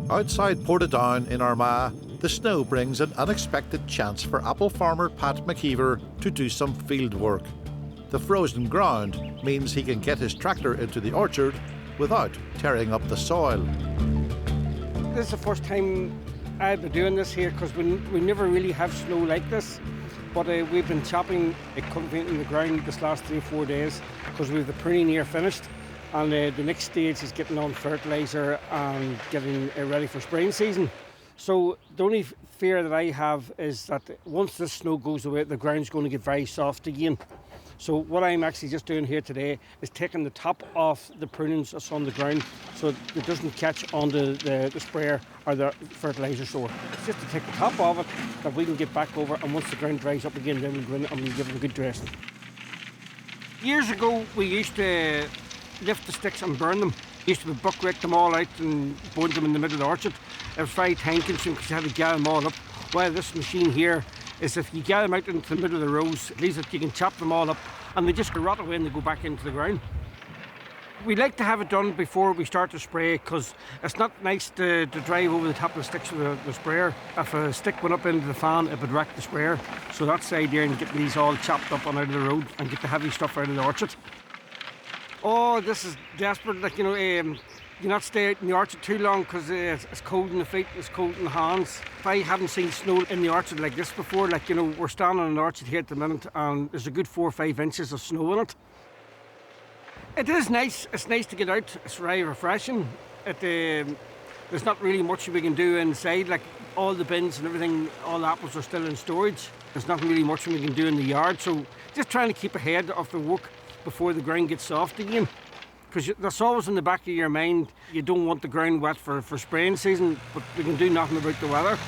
Outside Portadown in Armagh, the snow brings an unexpected chance for apple farmer Pat McKeever to do some field work. The frozen ground means he can get his tractor into the orchard without tearing up the soil. This is the first time I've been doing this here because we never really have snow like this. But we've been chopping cultivating the ground this last 3 or 4 days because we've the pruning year finished. And the next stage is getting on fertiliser and getting ready for spraying season. So the only fear that I have is that once this snow goes away, the ground's going to get very soft again. So what I'm actually just doing here today is taking the top off the prunings that's on the ground so it doesn't catch onto the sprayer or the fertiliser sower. It's just to take the top off it that we can get back over, and once the ground dries up again, then we'll go in and we'll give it a good dressing. Years ago, we used to lift the sticks and burn them. We used to buck rake them all out and burn them in the middle of the orchard. It was very time consuming because you had to gather them all up. While this machine here is if you gather them out into the middle of the rows, at least you can chop them all up and they just rot away and they go back into the ground. We like to have it done before we start to spray because it's not nice to drive over the top of the sticks with the sprayer. If a stick went up into the fan, it would wreck the sprayer. So that's the idea, and get these all chopped up and out of the road and get the heavy stuff out of the orchard. Oh, this is desperate. Like, you not stay out in the orchard too long because it's cold in the feet, it's cold in the hands. I haven't seen snow in the orchard like this before. We're standing in an orchard here at the minute and there's a good 4 or 5 inches of snow in it. It is nice. It's nice to get out. It's very refreshing. There's not really much we can do inside. Like all the bins and everything, all the apples are still in storage. There's not really much we can do in the yard. So just trying to keep ahead of the work before the ground gets soft again. Because that's always in the back of your mind. You don't want the ground wet for spraying season, but we can do nothing about the weather.